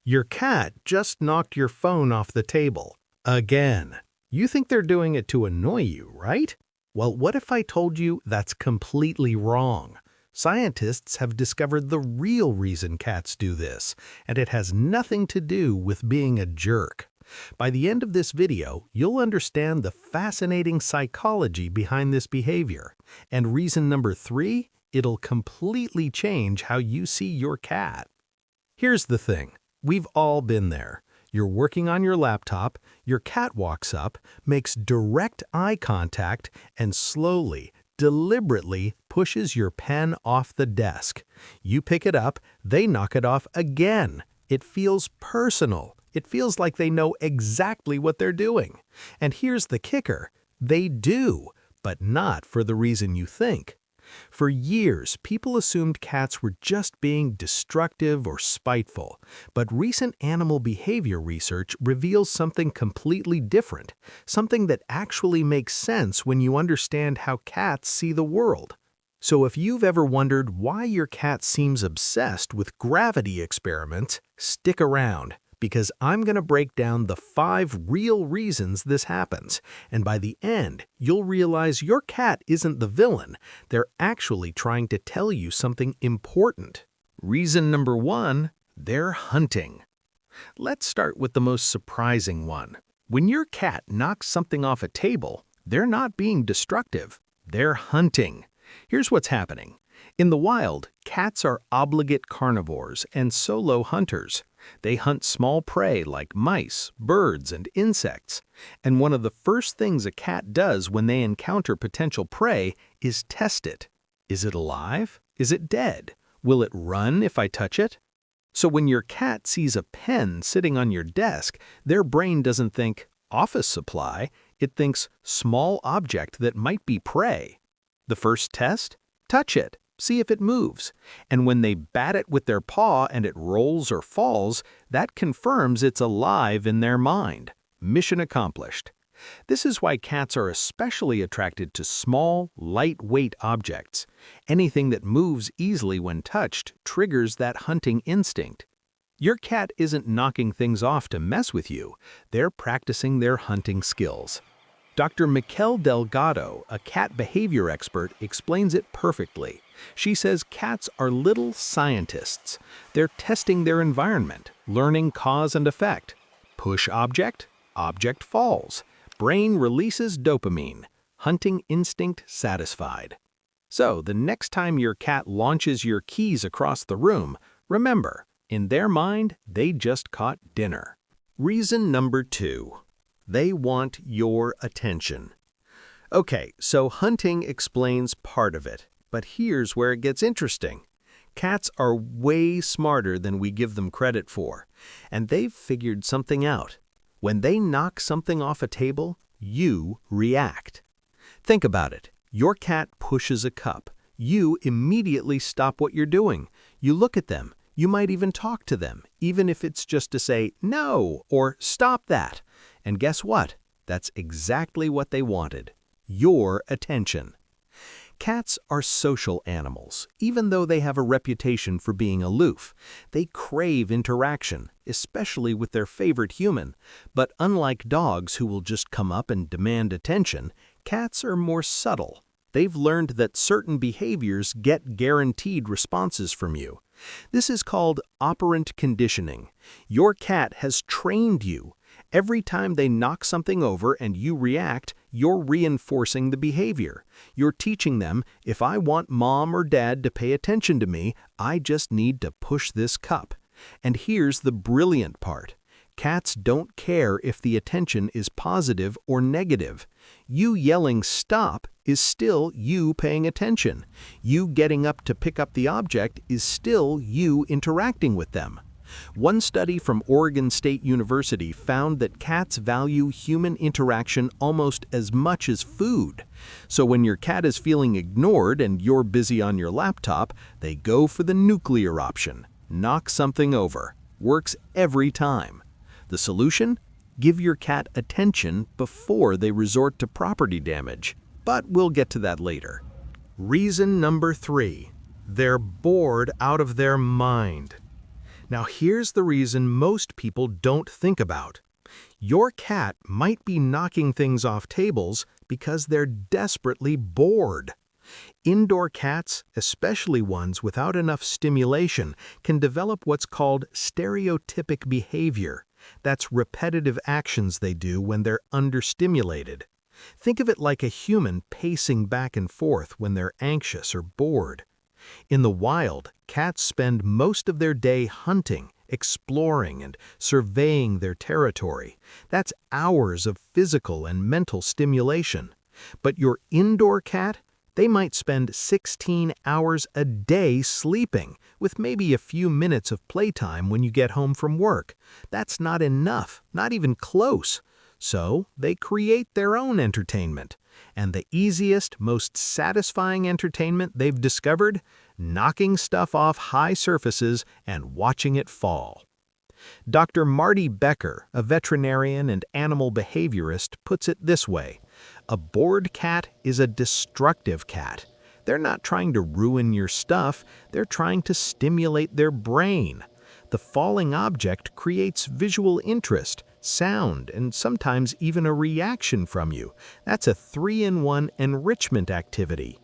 Your cat just knocked your phone off the table. Again. You think they're doing it to annoy you, right? Well, what if I told you that's completely wrong? Scientists have discovered the real reason cats do this, and it has nothing to do with being a jerk. By the end of this video, you'll understand the fascinating psychology behind this behavior. And reason number 3, it'll completely change how you see your cat. Here's the thing. We've all been there. You're working on your laptop, your cat walks up, makes direct eye contact, and slowly, deliberately pushes your pen off the desk. You pick it up, they knock it off again. It feels personal. It feels like they know exactly what they're doing. And here's the kicker. They do, but not for the reason you think. For years, people assumed cats were just being destructive or spiteful, but recent animal behavior research reveals something completely different, something that actually makes sense when you understand how cats see the world. So if you've ever wondered why your cat seems obsessed with gravity experiments, stick around, because I'm going to break down the 5 real reasons this happens, and by the end, you'll realize your cat isn't the villain. They're actually trying to tell you something important. Reason number 1, they're hunting. Let's start with the most surprising one. When your cat knocks something off a table, they're not being destructive. They're hunting. Here's what's happening. In the wild, cats are obligate carnivores and solo hunters. They hunt small prey like mice, birds, and insects. And one of the first things a cat does when they encounter potential prey is test it. Is it alive? Is it dead? Will it run if I touch it? So when your cat sees a pen sitting on your desk, their brain doesn't think, office supply, it thinks small object that might be prey. The first test? Touch it. See if it moves. And when they bat it with their paw and it rolls or falls, that confirms it's alive in their mind. Mission accomplished. This is why cats are especially attracted to small, lightweight objects. Anything that moves easily when touched triggers that hunting instinct. Your cat isn't knocking things off to mess with you. They're practicing their hunting skills. Dr. Mikel Delgado, a cat behavior expert, explains it perfectly. She says cats are little scientists. They're testing their environment, learning cause and effect. Push object, object falls. Brain releases dopamine. Hunting instinct satisfied. So the next time your cat launches your keys across the room, remember, in their mind, they just caught dinner. Reason number 2. They want your attention. Okay, so hunting explains part of it, but here's where it gets interesting. Cats are way smarter than we give them credit for, and they've figured something out. When they knock something off a table, you react. Think about it. Your cat pushes a cup. You immediately stop what you're doing. You look at them. You might even talk to them, even if it's just to say, no, or stop that. And guess what? That's exactly what they wanted. Your attention. Cats are social animals, even though they have a reputation for being aloof. They crave interaction, especially with their favorite human. But unlike dogs who will just come up and demand attention, cats are more subtle. They've learned that certain behaviors get guaranteed responses from you. This is called operant conditioning. Your cat has trained you. Every time they knock something over and you react, you're reinforcing the behavior. You're teaching them, if I want mom or dad to pay attention to me, I just need to push this cup. And here's the brilliant part. Cats don't care if the attention is positive or negative. You yelling stop is still you paying attention. You getting up to pick up the object is still you interacting with them. One study from Oregon State University found that cats value human interaction almost as much as food. So when your cat is feeling ignored and you're busy on your laptop, they go for the nuclear option. Knock something over. Works every time. The solution? Give your cat attention before they resort to property damage. But we'll get to that later. Reason number 3. They're bored out of their mind. Now here's the reason most people don't think about. Your cat might be knocking things off tables because they're desperately bored. Indoor cats, especially ones without enough stimulation, can develop what's called stereotypic behavior. That's repetitive actions they do when they're understimulated. Think of it like a human pacing back and forth when they're anxious or bored. In the wild, cats spend most of their day hunting, exploring, and surveying their territory. That's hours of physical and mental stimulation. But your indoor cat, they might spend 16 hours a day sleeping, with maybe a few minutes of playtime when you get home from work. That's not enough, not even close. So they create their own entertainment. And the easiest, most satisfying entertainment they've discovered? Knocking stuff off high surfaces and watching it fall. Dr. Marty Becker, a veterinarian and animal behaviorist, puts it this way: a bored cat is a destructive cat. They're not trying to ruin your stuff, they're trying to stimulate their brain. The falling object creates visual interest, sound, and sometimes even a reaction from you. That's a 3-in-1 enrichment activity.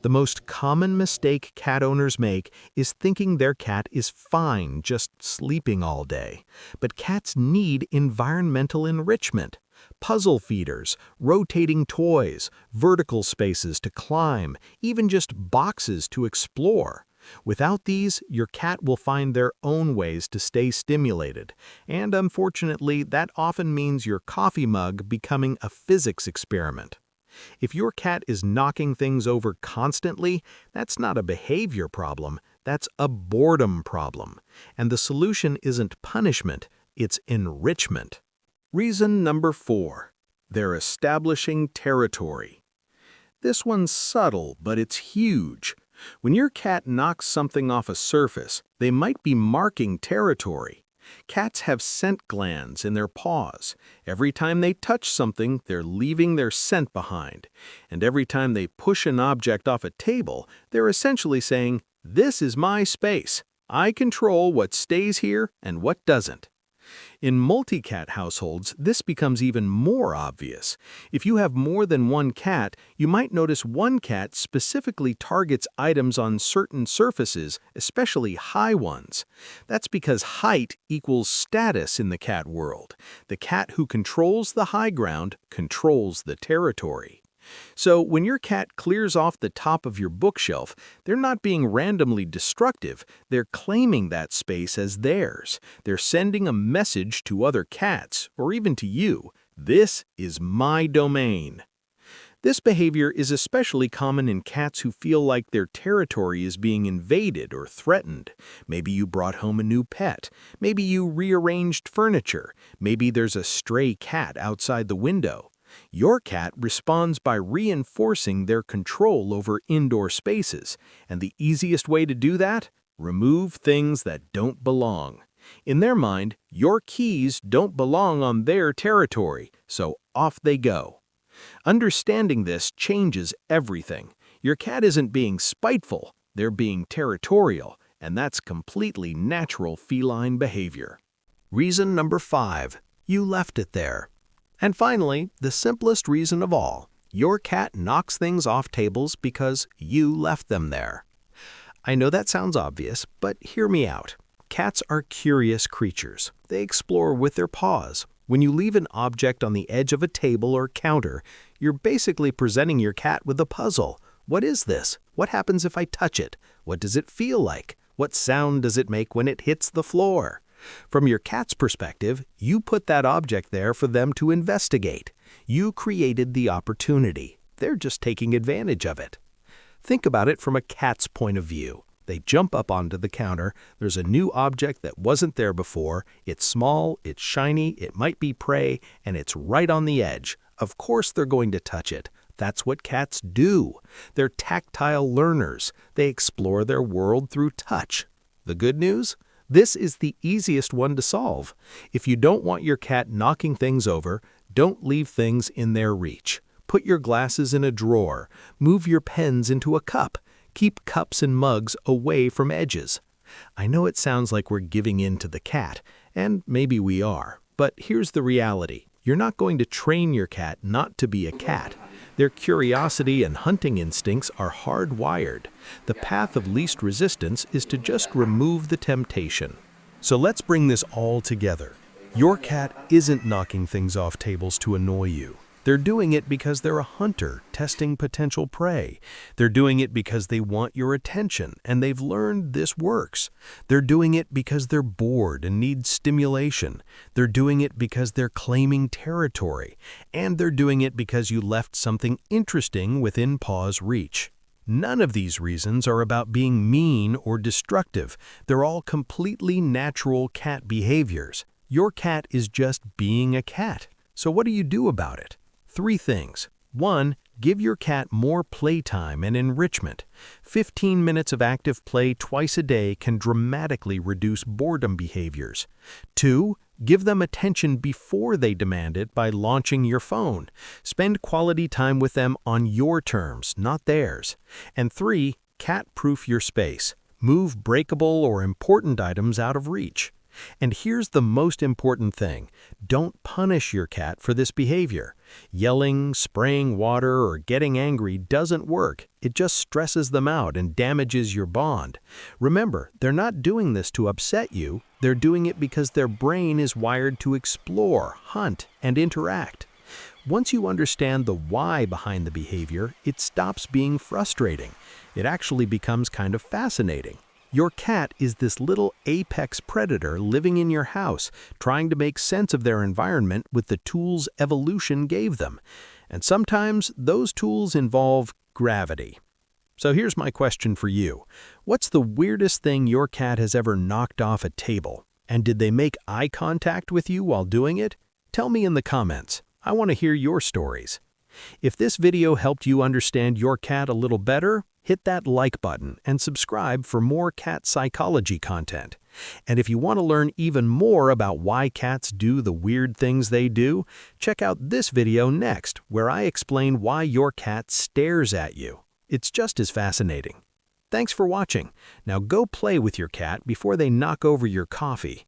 The most common mistake cat owners make is thinking their cat is fine just sleeping all day. But cats need environmental enrichment. Puzzle feeders, rotating toys, vertical spaces to climb, even just boxes to explore. Without these, your cat will find their own ways to stay stimulated. And unfortunately, that often means your coffee mug becoming a physics experiment. If your cat is knocking things over constantly, that's not a behavior problem, that's a boredom problem. And the solution isn't punishment, it's enrichment. Reason number 4. They're establishing territory. This one's subtle, but it's huge. When your cat knocks something off a surface, they might be marking territory. Cats have scent glands in their paws. Every time they touch something, they're leaving their scent behind. And every time they push an object off a table, they're essentially saying, "This is my space. I control what stays here and what doesn't." In multi-cat households, this becomes even more obvious. If you have more than one cat, you might notice one cat specifically targets items on certain surfaces, especially high ones. That's because height equals status in the cat world. The cat who controls the high ground controls the territory. So when your cat clears off the top of your bookshelf, they're not being randomly destructive, they're claiming that space as theirs. They're sending a message to other cats, or even to you: "This is my domain." This behavior is especially common in cats who feel like their territory is being invaded or threatened. Maybe you brought home a new pet. Maybe you rearranged furniture. Maybe there's a stray cat outside the window. Your cat responds by reinforcing their control over indoor spaces, and the easiest way to do that? Remove things that don't belong. In their mind, your keys don't belong on their territory, so off they go. Understanding this changes everything. Your cat isn't being spiteful, they're being territorial, and that's completely natural feline behavior. Reason number 5. You left it there. And finally, the simplest reason of all, your cat knocks things off tables because you left them there. I know that sounds obvious, but hear me out. Cats are curious creatures. They explore with their paws. When you leave an object on the edge of a table or counter, you're basically presenting your cat with a puzzle. What is this? What happens if I touch it? What does it feel like? What sound does it make when it hits the floor? From your cat's perspective, you put that object there for them to investigate. You created the opportunity. They're just taking advantage of it. Think about it from a cat's point of view. They jump up onto the counter, there's a new object that wasn't there before, it's small, it's shiny, it might be prey, and it's right on the edge. Of course they're going to touch it. That's what cats do. They're tactile learners. They explore their world through touch. The good news? This is the easiest one to solve. If you don't want your cat knocking things over, don't leave things in their reach. Put your glasses in a drawer. Move your pens into a cup. Keep cups and mugs away from edges. I know it sounds like we're giving in to the cat, and maybe we are, but here's the reality. You're not going to train your cat not to be a cat. Their curiosity and hunting instincts are hardwired. The path of least resistance is to just remove the temptation. So let's bring this all together. Your cat isn't knocking things off tables to annoy you. They're doing it because they're a hunter testing potential prey. They're doing it because they want your attention and they've learned this works. They're doing it because they're bored and need stimulation. They're doing it because they're claiming territory. And they're doing it because you left something interesting within paw's reach. None of these reasons are about being mean or destructive. They're all completely natural cat behaviors. Your cat is just being a cat. So what do you do about it? 3 things. 1. Give your cat more playtime and enrichment. 15 minutes of active play twice a day can dramatically reduce boredom behaviors. 2. Give them attention before they demand it by launching your phone. Spend quality time with them on your terms, not theirs. And 3. Cat-proof your space. Move breakable or important items out of reach. And here's the most important thing. Don't punish your cat for this behavior. Yelling, spraying water, or getting angry doesn't work. It just stresses them out and damages your bond. Remember, they're not doing this to upset you. They're doing it because their brain is wired to explore, hunt, and interact. Once you understand the why behind the behavior, it stops being frustrating. It actually becomes kind of fascinating. Your cat is this little apex predator living in your house, trying to make sense of their environment with the tools evolution gave them. And sometimes those tools involve gravity. So here's my question for you. What's the weirdest thing your cat has ever knocked off a table? And did they make eye contact with you while doing it? Tell me in the comments. I want to hear your stories. If this video helped you understand your cat a little better, hit that like button and subscribe for more cat psychology content. And if you want to learn even more about why cats do the weird things they do, check out this video next, where I explain why your cat stares at you. It's just as fascinating. Thanks for watching. Now go play with your cat before they knock over your coffee.